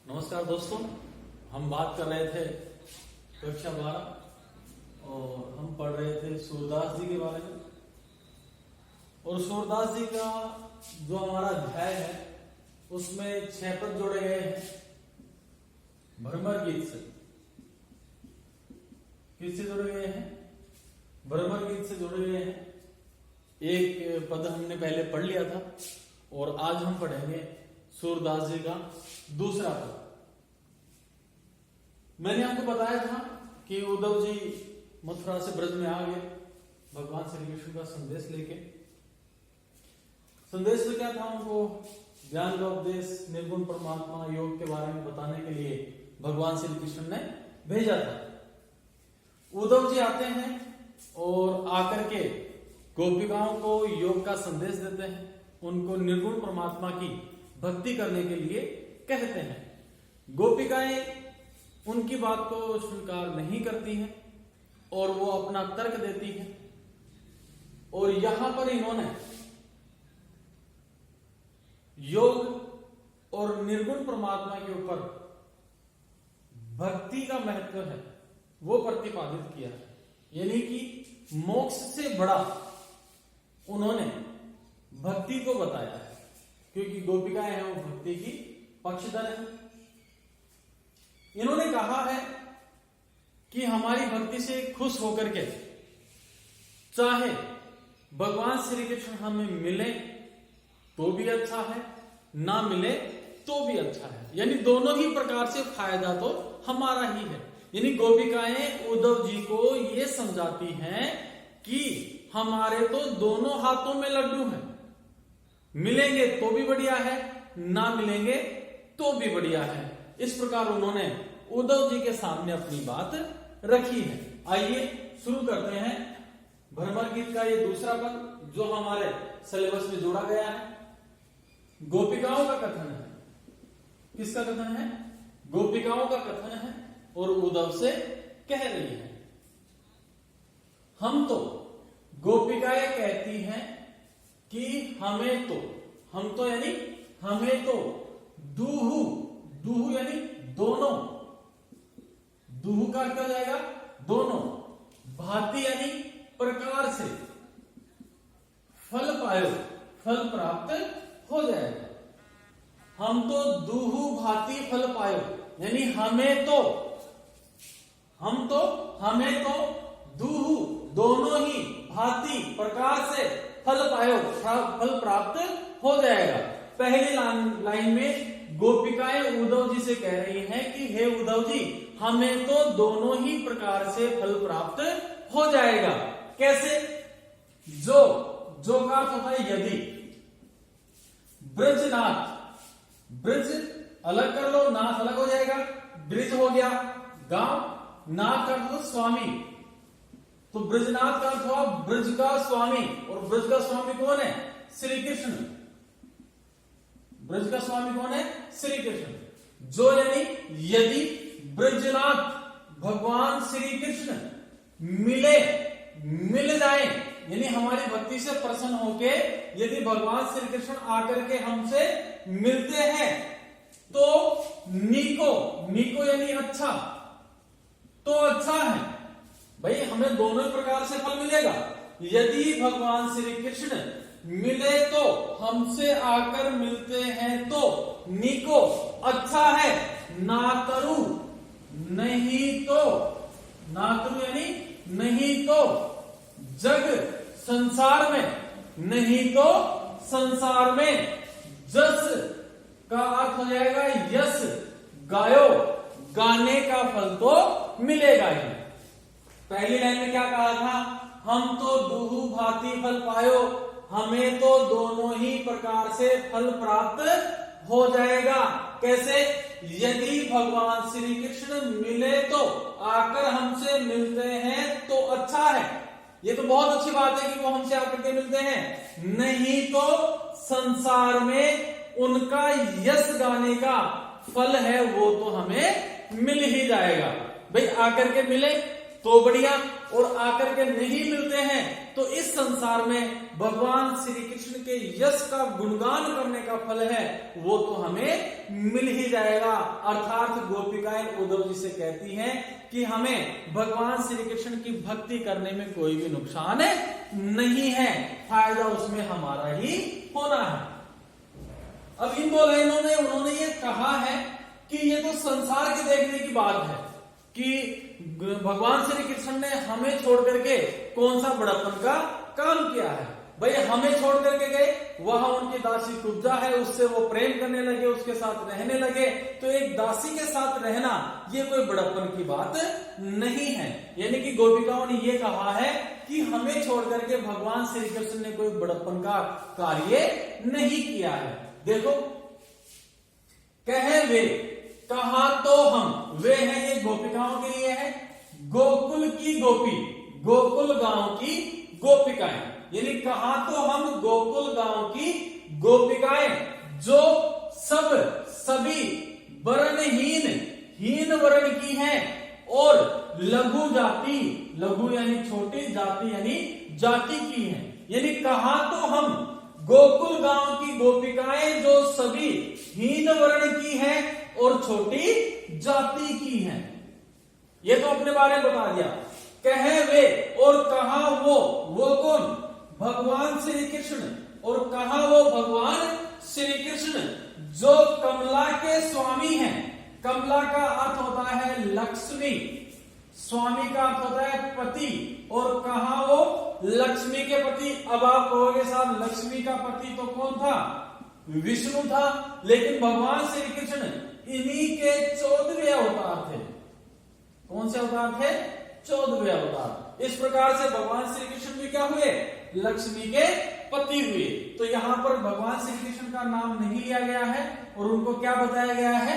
नमस्कार दोस्तों, हम बात कर रहे थे कक्षा 12 और हम पढ़ रहे थे सूरदास जी के बारे में। और सूरदास जी का जो हमारा अध्याय है उसमें 6 पद जोड़े गए हैं भ्रमर गीत से। किससे जोड़े गए हैं? भ्रमर गीत से जोड़े गए हैं। एक पद हमने पहले पढ़ लिया था और आज हम पढ़ेंगे सूरदास जी का दूसरा पद। मैंने आपको बताया था कि उद्धव जी मथुरा से ब्रज में आ गए भगवान श्री कृष्ण का संदेश लेके। संदेश में क्या था? उनको ज्ञान का उपदेश, निर्गुण परमात्मा योग के बारे में बताने के लिए भगवान श्री कृष्ण ने भेजा था। उद्धव जी आते हैं और आकर के गोपिकाओं को योग का संदेश देते हैं, उनको निर्गुण परमात्मा की भक्ति करने के लिए कहते हैं। गोपिकाएं उनकी बात को स्वीकार नहीं करती हैं और वो अपना तर्क देती हैं। और यहां पर इन्होंने योग और निर्गुण परमात्मा के ऊपर भक्ति का महत्व है वो प्रतिपादित किया है। यानी कि मोक्ष से बड़ा उन्होंने भक्ति को बताया है, क्योंकि गोपिकाएं हैं वो भक्ति की पक्षधर है। इन्होंने कहा है कि हमारी भक्ति से खुश होकर के चाहे भगवान श्री कृष्ण हमें मिले तो भी अच्छा है, ना मिले तो भी अच्छा है। यानी दोनों ही प्रकार से फायदा तो हमारा ही है। यानी गोपिकाएं उद्धव जी को ये समझाती हैं कि हमारे तो दोनों हाथों में लड्डू हैं, मिलेंगे तो भी बढ़िया है, ना मिलेंगे तो भी बढ़िया है। इस प्रकार उन्होंने उद्धव जी के सामने अपनी बात रखी है। आइए शुरू करते हैं भ्रमर गीत का ये दूसरा पद जो हमारे सिलेबस में जोड़ा गया है। गोपिकाओं का कथन है। किसका कथन है? गोपिकाओं का कथन है और उद्धव से कह रही है। हम तो गोपिकाएं कहती हैं कि हमें तो यानी हमें तो दूहु यानी दोनों, दूहु का क्या हो जाएगा? दोनों, भांति यानी प्रकार से, फल पायो, फल प्राप्त हो जाएगा। हम तो दूहु भांति फल पायो यानी हमें तो दूहु दोनों ही भांति प्रकार से फल पायो, फल प्राप्त हो जाएगा। पहली लाइन में गोपिकाएं उद्धव जी से कह रही हैं कि हे उद्धव जी, हमें तो दोनों ही प्रकार से फल प्राप्त हो जाएगा। कैसे? जो का अर्थ होता है यदि। ब्रजनाथ, ब्रज अलग कर लो, नाथ अलग हो जाएगा, ब्रिज हो गया गांव, नाथ का अर्थ स्वामी। तो ब्रजनाथ का अर्थ हुआ ब्रज का स्वामी, और ब्रज का स्वामी कौन है? श्री कृष्ण। ब्रज का स्वामी कौन है? श्री कृष्ण। जो यानी यदि ब्रजनाथ भगवान श्री कृष्ण मिल जाए, यानी हमारी भक्ति से प्रसन्न होके यदि भगवान श्री कृष्ण आकर के हमसे मिलते हैं तो नीको यानी अच्छा, तो अच्छा है भाई, हमें दोनों ही प्रकार से फल मिलेगा। यदि भगवान श्री कृष्ण मिले तो, हमसे आकर मिलते हैं तो नीको अच्छा है, नातरु नहीं तो, नातरु यानी नहीं तो, जग संसार में, नहीं तो संसार में, जस का अर्थ हो जाएगा यस, गायो, गाने का फल तो मिलेगा ही। पहली लाइन में क्या कहा था? हम तो दूहु भांति फल पायो, हमें तो दोनों ही प्रकार से फल प्राप्त हो जाएगा। कैसे? यदि भगवान श्री कृष्ण मिले तो, आकर हमसे मिलते हैं तो अच्छा है, ये तो बहुत अच्छी बात है कि वो हमसे आकर के मिलते हैं। नहीं तो संसार में उनका यश गाने का फल है वो तो हमें मिल ही जाएगा। भाई आकर के मिले तो बढ़िया, और आकर के नहीं मिलते हैं तो इस संसार में भगवान श्री कृष्ण के यश का गुणगान करने का फल है वो तो हमें मिल ही जाएगा। अर्थात गोपिकाएं उद्धव जी से कहती हैं कि हमें भगवान श्री कृष्ण की भक्ति करने में कोई भी नुकसान नहीं है, फायदा उसमें हमारा ही होना है। अब इन दो लाइनों में उन्होंने ये कहा है कि ये तो संसार के देखने की बात है कि भगवान श्री कृष्ण ने हमें छोड़ करके कौन सा बड़प्पन का काम किया है। भाई हमें छोड़ करके गए, वहां उनकी दासी कुब्जा है, उससे वो प्रेम करने लगे, उसके साथ रहने लगे, तो एक दासी के साथ रहना ये कोई बड़प्पन की बात नहीं है। यानी कि गोपिकाओं ने ये कहा है कि हमें छोड़ करके भगवान श्री कृष्ण ने कोई बड़प्पन का कार्य नहीं किया है। देखो, कहे वे, कहा तो हम, वे हैं ये गोपिकाओं के लिए है, गोकुल की गोपी, गोकुल गांव की गोपिकाएं, यानी कहा तो हम गोकुल गांव की गोपिकाएं जो सब सभी वर्णहीन, हीन वर्ण की हैं और लघु जाति, लघु यानी छोटी, जाति यानी जाति की हैं। यानी कहा तो हम गोकुल गांव की गोपिकाएं जो सभी हीन वर्ण की हैं और छोटी जाति की हैं। ये तो अपने बारे में बता दिया। कहे वे और कहा वो कौन? भगवान श्री कृष्ण। और कहा वो भगवान श्री कृष्ण जो कमला के स्वामी हैं। कमला का अर्थ होता है लक्ष्मी, स्वामी का अर्थ होता है पति, और कहा वो लक्ष्मी के पति। अब आप कहोगे साहब लक्ष्मी का पति तो कौन था? विष्णु था, लेकिन भगवान श्री कृष्ण इन्हीं के 14वें अवतार थे। कौन से अवतार थे? 14वें अवतार। इस प्रकार से भगवान श्री कृष्ण भी क्या हुए? लक्ष्मी के पति हुए। तो यहाँ पर भगवान श्री कृष्ण का नाम नहीं लिया गया है और उनको क्या बताया गया है?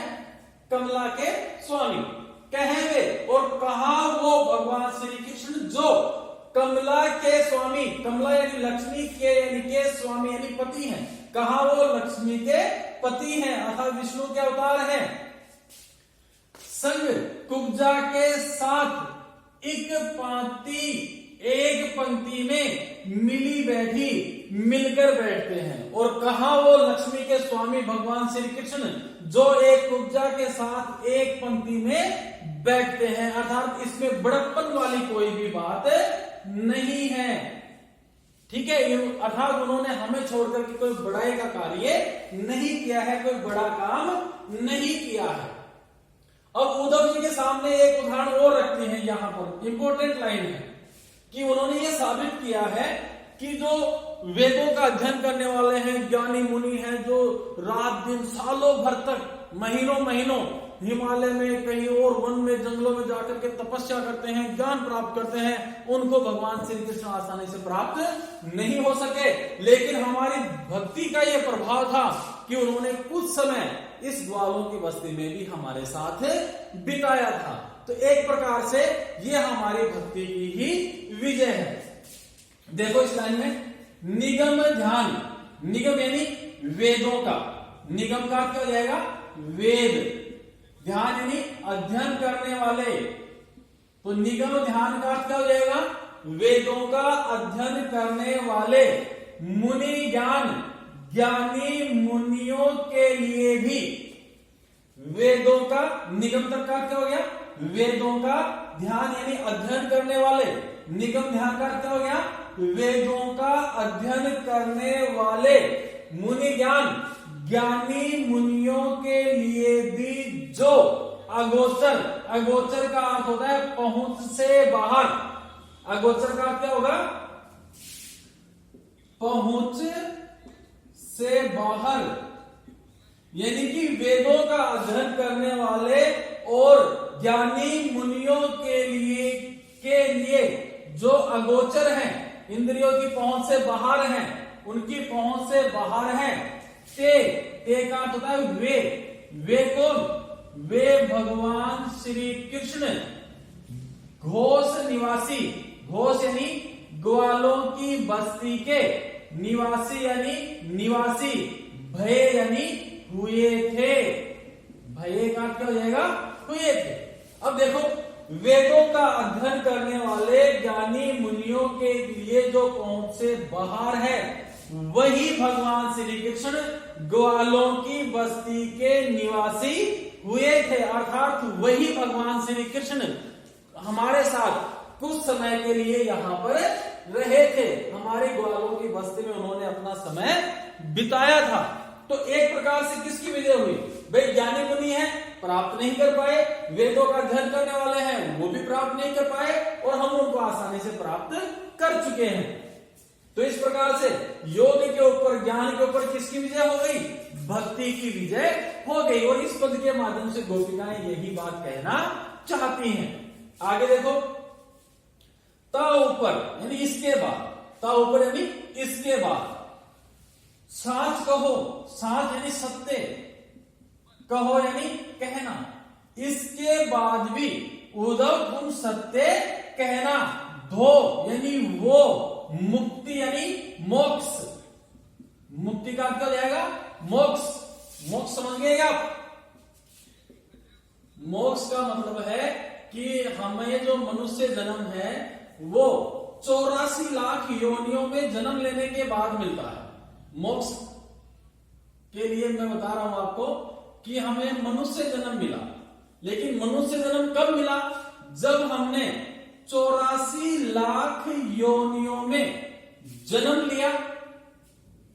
कमला के स्वामी। कहे वे और कहा वो भगवान श्री कृष्ण जो कमला के स्वामी, कमला यानी लक्ष्मी के यानी के स्वामी यानी पति हैं। कहा वो लक्ष्मी के पति हैं अर्थात विष्णु के अवतार हैं। संग कुब्जा के साथ एक पंक्ति में मिली बैठी, मिलकर बैठते हैं। और कहा वो लक्ष्मी के स्वामी भगवान श्री कृष्ण जो एक कुब्जा के साथ एक पंक्ति में बैठते हैं, अर्थात इसमें बड़प्पन वाली कोई भी बात नहीं है। ठीक है, अर्थात उन्होंने हमें छोड़कर के कोई बड़ाई का कार्य नहीं किया है, कोई बड़ा काम नहीं किया है। अब उद्धव जी के सामने एक उदाहरण और रखते हैं, यहां पर इंपॉर्टेंट लाइन है कि उन्होंने ये साबित किया है कि जो वेदों का अध्ययन करने वाले हैं, ज्ञानी मुनि हैं, जो रात दिन सालों भर तक महीनों हिमालय में कहीं और वन में जंगलों में जाकर के तपस्या करते हैं, ज्ञान प्राप्त करते हैं, उनको भगवान श्री कृष्ण आसानी से प्राप्त नहीं हो सके। लेकिन हमारी भक्ति का यह प्रभाव था कि उन्होंने कुछ समय इस ग्वालों की बस्ती में भी हमारे साथ बिताया था। तो एक प्रकार से यह हमारी भक्ति की ही विजय है। देखो इस लाइन में निगम ध्यान, निगम यानी वेदों का, निगम का क्या हो जाएगा? वेद। ध्यान यानी अध्ययन करने वाले, तो निगम ध्यान का क्या हो जाएगा? वेदों का अध्ययन करने वाले। मुनि ज्ञान, ज्ञानी मुनियों के लिए भी वेदों का, निगम तक का क्या हो गया? वेदों का ध्यान यानी अध्ययन करने वाले। निगम ध्यान का क्या हो गया? वेदों का अध्ययन करने वाले। मुनि ज्ञान, ज्ञानी मुनियों के लिए भी जो अगोचर, अगोचर का अर्थ होता है पहुंच से बाहर। अगोचर का क्या होगा? पहुंच से बाहर, यानी कि वेदों का अध्ययन करने वाले और ज्ञानी मुनियों के लिए जो अगोचर हैं, इंद्रियों की पहुंच से बाहर हैं, उनकी पहुंच से बाहर हैं। ते का होता है वे कौन? वे भगवान श्री कृष्ण घोष निवासी, घोष यानी ग्वालों की बस्ती के, निवासी यानी निवासी, भय यानी हुए थे। भय का क्या हो जाएगा? हुए थे। अब देखो वेदों का अध्ययन करने वाले ज्ञानी मुनियों के लिए जो पहुंच से बाहर है, वही भगवान श्री कृष्ण ग्वालों की बस्ती के निवासी हुए थे। अर्थात वही भगवान श्री कृष्ण हमारे साथ कुछ समय के लिए यहाँ पर रहे थे, हमारे ग्वालों की बस्ती में उन्होंने अपना समय बिताया था। तो एक प्रकार से किसकी विजय हुई? भाई ज्ञानी मुनि है, प्राप्त नहीं कर पाए, वेदों का अध्ययन करने वाले हैं वो भी प्राप्त नहीं कर पाए, और हम उनको आसानी से प्राप्त कर चुके हैं। तो इस प्रकार से योग के ऊपर, ज्ञान के ऊपर किसकी विजय हो गई? भक्ति की विजय हो गई। और इस पद के माध्यम से गोपिकाएं यही बात कहना चाहती हैं। आगे देखो, ता ऊपर यानी इसके बाद, ता ऊपर यानी इसके बाद, साच कहो, साच यानी सत्य, कहो यानी कहना, इसके बाद भी उद्धव तुम सत्य कहना, धो यानी वो, मुक्ति यानी मोक्ष, मुक्ति का क्या जाएगा? मोक्ष। मोक्ष समझ गए आप? मोक्ष का मतलब है कि हमें जो मनुष्य जन्म है वो 84 लाख योनियों में जन्म लेने के बाद मिलता है। मोक्ष के लिए मैं बता रहा हूं आपको कि हमें मनुष्य जन्म मिला, लेकिन मनुष्य जन्म कब मिला? जब हमने 84 लाख योनियों में जन्म लिया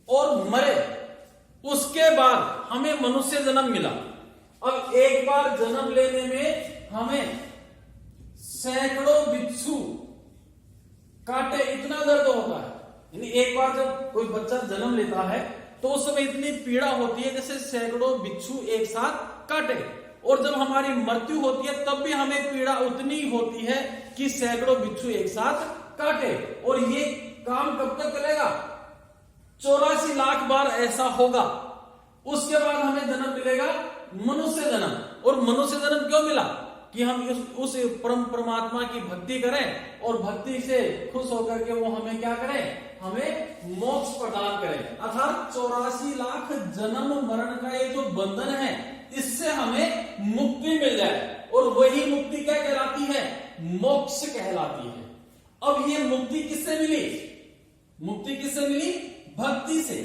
और मरे, उसके बाद हमें मनुष्य जन्म मिला। अब एक बार जन्म लेने में हमें सैकड़ों बिच्छू काटे, इतना दर्द होता है। यानी एक बार जब कोई बच्चा जन्म लेता है तो उस समय इतनी पीड़ा होती है जैसे सैकड़ों बिच्छू एक साथ काटे, और जब हमारी मृत्यु होती है तब भी हमें पीड़ा उतनी होती है कि सैकड़ों बिच्छू एक साथ काटे। और ये काम कब तक चलेगा? 84 लाख बार ऐसा होगा। उसके बाद हमें जन्म मिलेगा मनुष्य जन्म। और मनुष्य जन्म क्यों मिला? कि हम उस परम परमात्मा की भक्ति करें और भक्ति से खुश होकर के वो हमें क्या करें? हमें मोक्ष प्रदान करें। अर्थात 84 लाख जन्म मरण का ये जो बंधन है, इससे हमें मुक्ति मिल जाए, और वही मुक्ति क्या कहलाती है? मोक्ष कहलाती है। अब ये मुक्ति किससे मिली? मुक्ति किससे मिली? भक्ति से।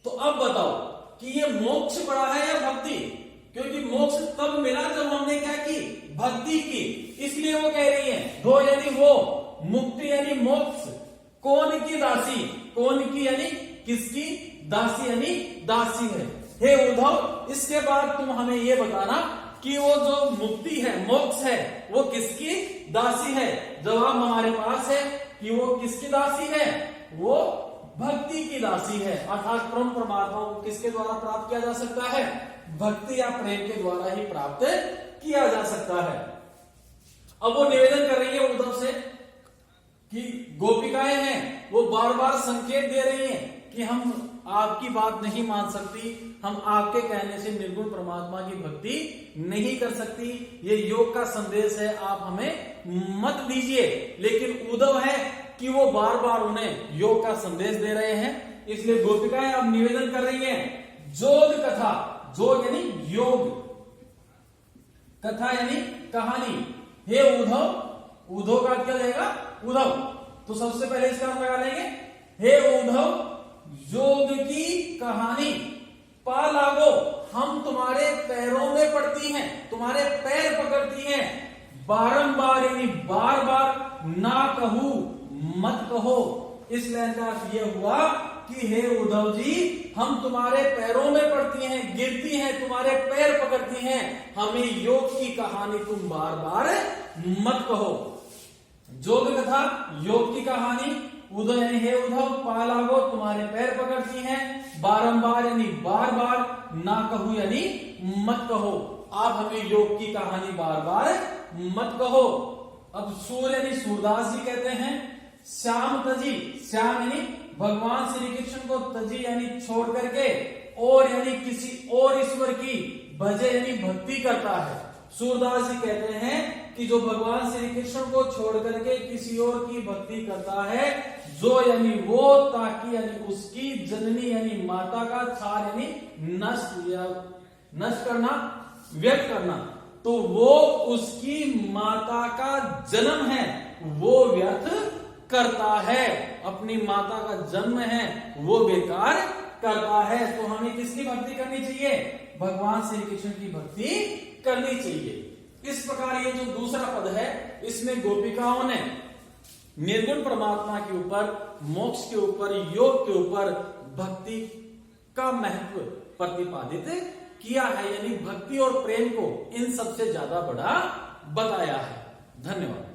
तो अब बताओ कि ये मोक्ष बड़ा है या भक्ति? क्योंकि मोक्ष तब मिला जब हमने क्या की? भक्ति की। इसलिए वो कह रही है धो यानी वो, मुक्ति यानी मोक्ष, कौन की दासी, कौन की यानी किसकी? दासी यानी दासी है। हे उद्धव, इसके बाद तुम हमें ये बताना कि वो जो मुक्ति है, मोक्ष है, वो किसकी दासी है? जवाब हमारे पास है कि वो किसकी दासी है? वो भक्ति की दासी है। अर्थात परम परमात्मा को किसके द्वारा प्राप्त किया जा सकता है? भक्ति या प्रेम के द्वारा ही प्राप्त किया जा सकता है। अब वो निवेदन कर रही है उद्धव से कि गोपिकाएं हैं, वो बार बार संकेत दे रही हैं कि हम आपकी बात नहीं मान सकती, हम आपके कहने से निर्गुण परमात्मा की भक्ति नहीं कर सकती, ये योग का संदेश है, आप हमें मत दीजिए। लेकिन उद्धव है कि वो बार बार उन्हें योग का संदेश दे रहे हैं, इसलिए गोपिकाएं अब निवेदन कर रही हैं जोग कथा। जोग यानी योग, कथा यानी कहानी। हे उद्धव, उद्धव का क्या जाएगा? उद्धव। तो सबसे पहले इसका हम लगा लेंगे, हे उद्धव, योग की कहानी पा लागो, हम तुम्हारे पैरों में पड़ती हैं, तुम्हारे पैर पकड़ती हैं, बारंबार यानी बार बार, ना कहू मत कहो। इस लाइन का अर्थ यह हुआ कि हे उद्धव जी, हम तुम्हारे पैरों में पड़ती हैं, गिरती हैं, तुम्हारे पैर पकड़ती हैं, हमें योग की कहानी तुम बार बार मत कहो। योग कथा, योग की कहानी, उद्धव यानी हे उद्धव, पा लागो, तुम्हारे पैर पकड़ती हैं, बारंबार यानी बार बार, ना कहू यानी मत कहो, आप हमें योग की कहानी बार बार मत कहो। अब सूर यानी सूरदास जी कहते हैं, श्याम तजी, श्याम यानी भगवान श्री कृष्ण को, तजी यानी छोड़ करके, और यानी किसी और ईश्वर की, भजे यानी भक्ति करता है। सूरदास जी कहते हैं कि जो भगवान श्री कृष्ण को छोड़ करके किसी और की भक्ति करता है, जो यानी वो, ताकि यानी उसकी, जननी यानी माता का, छार यानी नष्ट या नष्ट करना, व्यक्त करना, तो वो उसकी माता का जन्म है वो व्यर्थ करता है, अपनी माता का जन्म है वो बेकार करता है। तो हमें किसकी भक्ति करनी चाहिए? भगवान श्री कृष्ण की भक्ति करनी चाहिए। इस प्रकार ये जो दूसरा पद है इसमें गोपिकाओं ने निर्गुण परमात्मा के ऊपर, मोक्ष के ऊपर, योग के ऊपर भक्ति का महत्व प्रतिपादित किया है, यानी भक्ति और प्रेम को इन सबसे ज्यादा बड़ा बताया है। धन्यवाद।